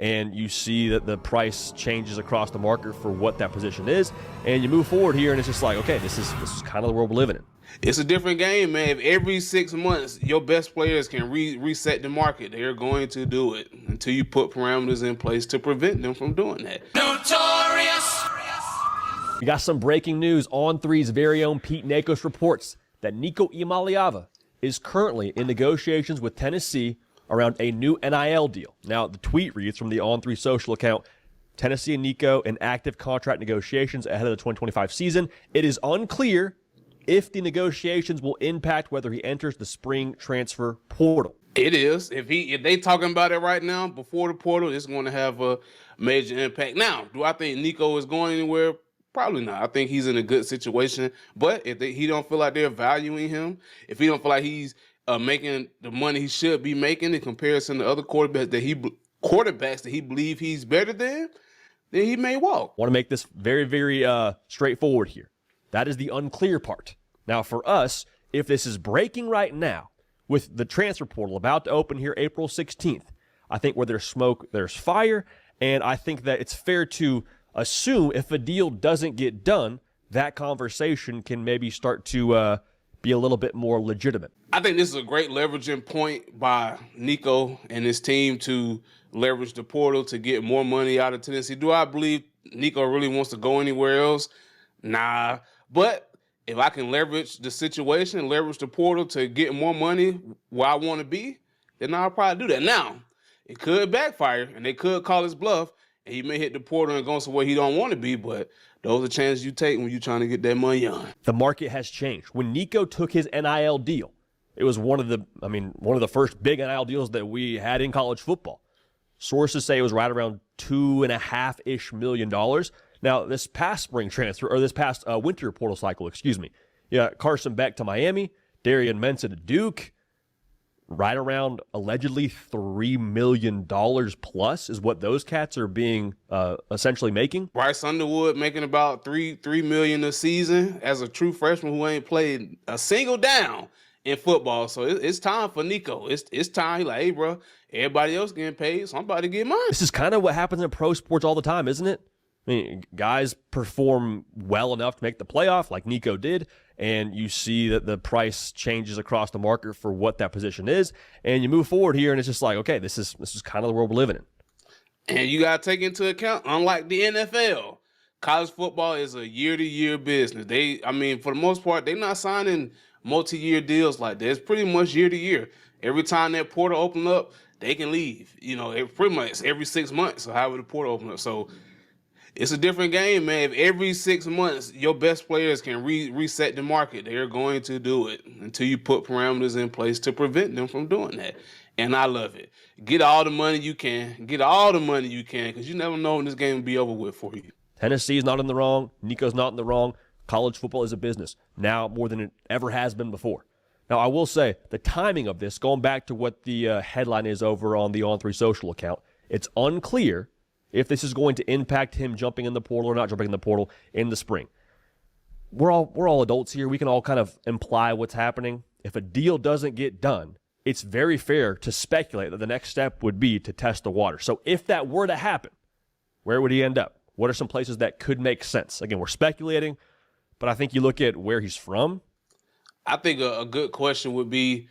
and you see that the price changes across the market for what that position is, and you move forward here, and it's just like, okay, this is kind of the world we're living in. It's a different game, man. If every 6 months your best players can reset the market, they're going to do it until you put parameters in place to prevent them from doing that. Notorious. We got some breaking news. On3's very own Pete Nakos reports that Nico Iamaleava is currently in negotiations with Tennessee around a new NIL deal. Now, the tweet reads from the On3 social account, Tennessee and Nico in active contract negotiations ahead of the 2025 season. It is unclear if the negotiations will impact whether he enters the spring transfer portal. It is. If they talking about it right now before the portal, it's going to have a major impact. Now, do I think Nico is going anywhere? Probably not. I think he's in a good situation. But if he don't feel like they're valuing him, if he don't feel like he's making the money he should be making in comparison to other quarterbacks that he believe he's better than, then he may walk. I want to make this very, very straightforward here. That is the unclear part. Now, for us, if this is breaking right now, with the transfer portal about to open here April 16th, I think where there's smoke, there's fire, and I think that it's fair to assume if a deal doesn't get done, that conversation can maybe start to be a little bit more legitimate. I think this is a great leveraging point by Nico and his team to leverage the portal to get more money out of Tennessee. Do I believe Nico really wants to go anywhere else? Nah. But if I can leverage the situation, leverage the portal to get more money where I want to be, then I'll probably do that. Now, it could backfire, and they could call his bluff, and he may hit the portal and go somewhere he don't want to be, but those are chances you take when you're trying to get that money on. The market has changed. When Nico took his NIL deal, it was one of the first big NIL deals that we had in college football. Sources say it was right around $2.5-ish million. Now, this past spring transfer, or this past winter portal cycle, Carson Beck to Miami, Darian Mensah to Duke, right around allegedly $3 million plus is what those cats are being essentially making. Bryce Underwood making about $3 million a season as a true freshman who ain't played a single down in football. So it's time for Nico. It's time. He's like, hey, bro, everybody else getting paid, so I'm about to get mine. This is kind of what happens in pro sports all the time, isn't it? I mean, guys perform well enough to make the playoff like Nico did, and you see that the price changes across the market for what that position is, and you move forward here, and it's just like, okay, this is kind of the world we're living in. And you got to take into account, unlike the NFL, college football is a year-to-year business. For the most part, they're not signing multi-year deals like that. It's pretty much year-to-year. Every time that portal open up, they can leave. Pretty much every 6 months, or however the portal open up. So it's a different game, man. If every 6 months your best players can reset the market, they're going to do it until you put parameters in place to prevent them from doing that. And I love it. Get all the money you can. Get all the money you can, because you never know when this game will be over with for you. Tennessee's not in the wrong. Nico's not in the wrong. College football is a business now more than it ever has been before. Now, I will say the timing of this, going back to what the headline is over on the On3 social account, it's unclear if this is going to impact him jumping in the portal or not jumping in the portal in the spring. We're all adults here. We can all kind of imply what's happening. If a deal doesn't get done, it's very fair to speculate that the next step would be to test the water. So if that were to happen, where would he end up? What are some places that could make sense? Again, we're speculating, but I think you look at where he's from. I think a good question would be,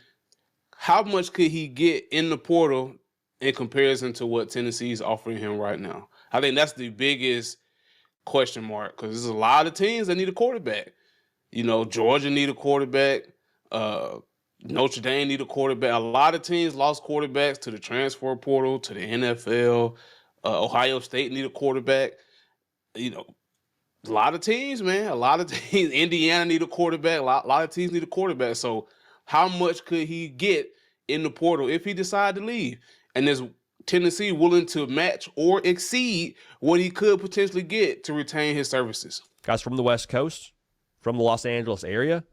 how much could he get in the portal in comparison to what Tennessee is offering him right now? I think that's the biggest question mark, because there's a lot of teams that need a quarterback. Georgia need a quarterback. Notre Dame need a quarterback. A lot of teams lost quarterbacks to the transfer portal, to the NFL. Ohio State need a quarterback. A lot of teams, man. A lot of teams. Indiana need a quarterback. A lot of teams need a quarterback. So how much could he get in the portal if he decided to leave? And is Tennessee willing to match or exceed what he could potentially get to retain his services? Guys from the West Coast, from the Los Angeles area,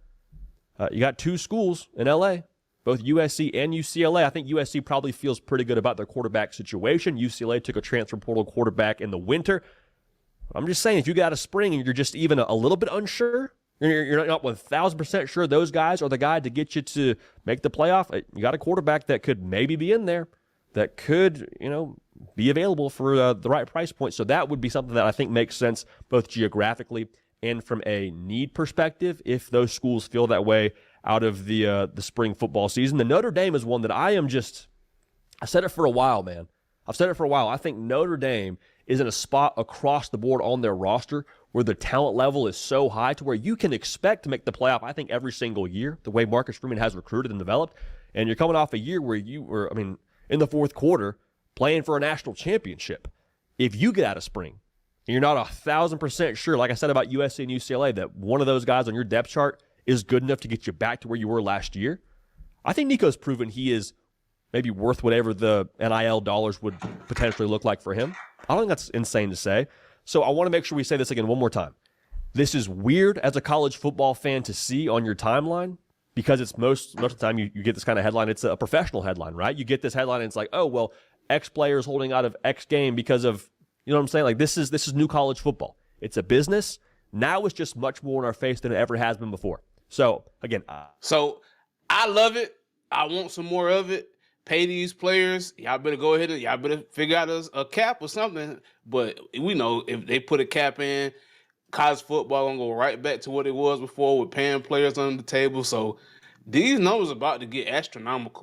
you got two schools in L.A., both USC and UCLA. I think USC probably feels pretty good about their quarterback situation. UCLA took a transfer portal quarterback in the winter. I'm just saying, if you got a spring and you're just even a little bit unsure, you're not 1,000% sure those guys are the guy to get you to make the playoff, you got a quarterback that could maybe be in there, that could, be available for the right price point. So that would be something that I think makes sense both geographically and from a need perspective if those schools feel that way out of the spring football season. The Notre Dame is one that I said it for a while, man. I've said it for a while. I think Notre Dame is in a spot across the board on their roster where the talent level is so high to where you can expect to make the playoff, I think, every single year, the way Marcus Freeman has recruited and developed. And you're coming off a year where you were, in the fourth quarter, playing for a national championship. If you get out of spring, and you're not 1,000% sure, like I said about USC and UCLA, that one of those guys on your depth chart is good enough to get you back to where you were last year, I think Nico's proven he is maybe worth whatever the NIL dollars would potentially look like for him. I don't think that's insane to say. So I want to make sure we say this again one more time. This is weird as a college football fan to see on your timeline because it's most of the time you get this kind of headline. It's a professional headline, right? You get this headline and it's like, oh, well, X player is holding out of X game because of, you know what I'm saying? Like this is new college football. It's a business. Now it's just much more in our face than it ever has been before. So again. So I love it. I want some more of it. Pay these players. Y'all better go ahead and y'all better figure out a cap or something. But we know if they put a cap in, college football gonna go right back to what it was before with paying players under the table. So these numbers are about to get astronomical.